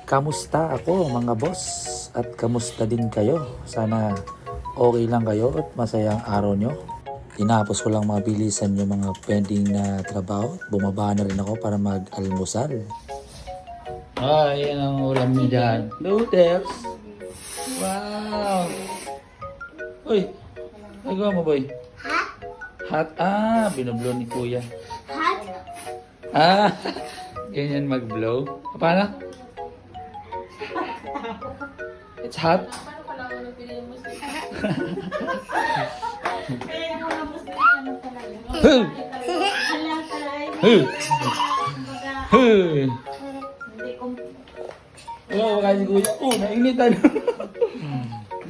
Kamusta ako mga boss at kamusta din kayo? Sana okay lang kayo at masayang araw nyo. Tinapos ko lang mabilisan yung mga pending na trabaho. Bumaba na rin ako para mag-almusal. Ay, yan ang ulam niyo dyan. Noodles! Wow! Uy! Nagawa mo boy? Hot? Hot? Ah, binublow ni kuya. Hot? Ah, ganyan mag-blow. Paano? It's hot? Huh! Huh! Huh! Oo, kasi kuya. Oh, nainitan.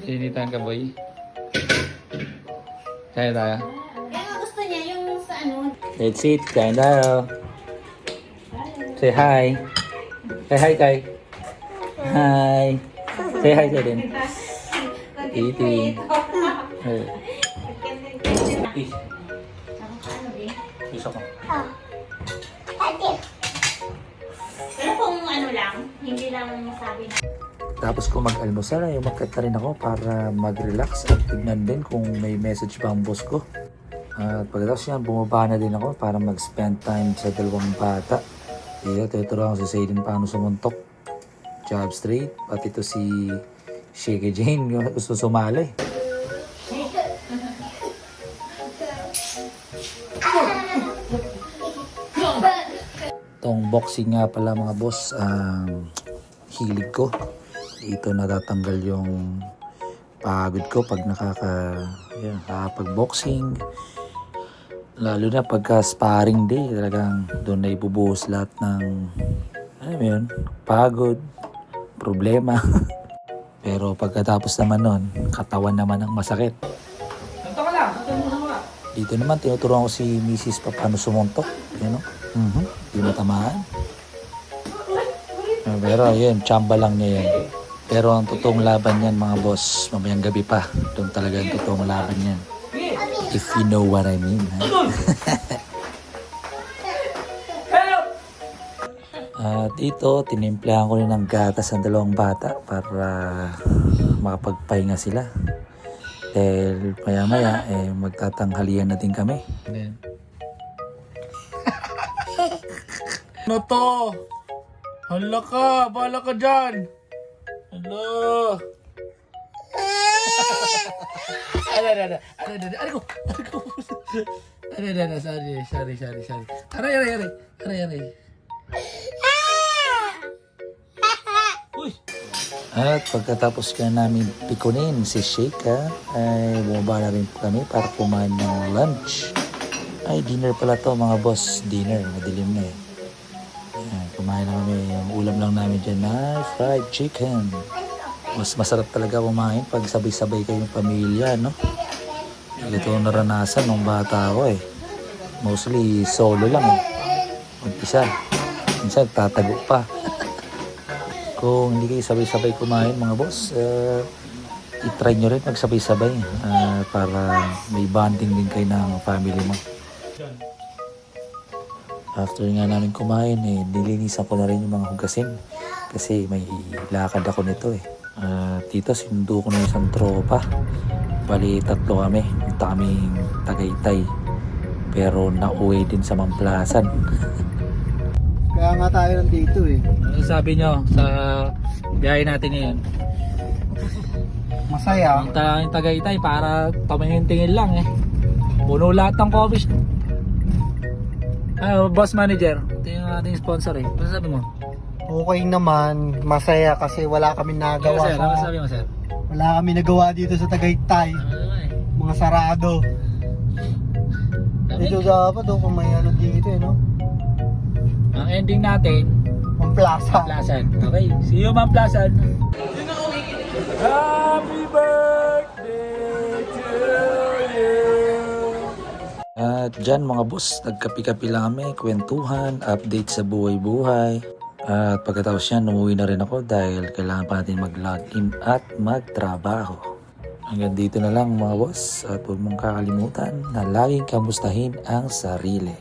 Nainitan ka boy. Kaya tayo. Kaya gusto niya yung sa ano. Let's eat. Kaya tayo. Say hi. Say hi, Kai. Hi. Say hi ka din. Eating. Peace. Peace ako. Pero kung ano lang, hindi lang masabi na. Tapos kung mag-almusal ay umakyat na rin ako para mag-relax at tignan din kung may message pa ang boss ko. At pagkatapos yan, bumaba na din ako para mag-spend time sa dalawang bata. Tuturuan ko si Zayden paano sumuntok. Job straight. At ito si Shake Jane, yung gusto sumali. Itong boxing nga pala mga boss, hilig ko. Dito natatanggal yung pagod ko pag nakakapag-boxing. Lalo na pagka sparring day, talagang doon na ibubuhos lahat ng pagod, problema. Pero pagkatapos naman nun, katawan naman ang masakit. Dito naman tinuturuan ko si Mrs. paano sumuntok. Yan o. Di matamaan. Pero yun, tsamba lang niya yan. Pero ang totoong laban yan mga boss, mamayang gabi pa. Doon talaga ang totoong laban yan. If you know what I mean. Ha? At ito, tinimplahan ko rin ng gatas ng dalawang bata para makapagpahinga sila. Dahil maya-maya, magtatanghalian na din kami. Ano to? Hala ka! Bala ka dyan! Hala! Sorry. Aray. Uy! At pagkatapos ka namin pikunin si Sheikha, ay bumaba na rin po kami para kumain ng lunch. Ay, dinner pala to mga boss. Dinner, madilim na eh. Ayan, kumain na kami. Yung ulam lang namin dyan na fried chicken. Mas masarap talaga kumain pag sabay-sabay kayong pamilya, no? Ito naranasan nung bata ako eh. Mostly solo lang eh. Mag-isa. Minsan tatago pa. Kung hindi kayo sabay-sabay kumain mga boss, i-try nyo rin magsabay-sabay para may bonding din kayo ng family mo. After nga namin kumain, nilinisan ko na rin yung mga hugasin kasi may lakad ako nito eh. Dito sinundo ko na isang tropa. Bali 3 kami. Punta kaming Tagaytay. Pero nauwi din sa Mamplasan. Kaya nga tayo nandito eh. Ano sabi nyo sa biyahe natin ngayon? Masaya. Punta kaming Tagaytay para tumingin-tingin lang eh. Puno lahat ng coffee. Boss manager, ito yung ating sponsor eh. Ano sabi mo? Okay naman, masaya kasi wala kami nagawa. Ano sabi mo sir? Wala kami nagawa dito sa Tagaytay. Mga sarado. Dito dapat kung may ano dito eh, no? Ang ending natin, Mamplasan. Mamplasan. Okay, see you Mamplasan. Happy birthday to you. At dyan mga boss, nagkapi-kapi lang kami, kwentuhan, update sa buhay-buhay. At pagkatapos yan, umuwi na rin ako dahil kailangan pa natin mag-login at magtrabaho. Hanggang dito na lang mga boss at huwag mong kakalimutan na laging kamustahin ang sarili.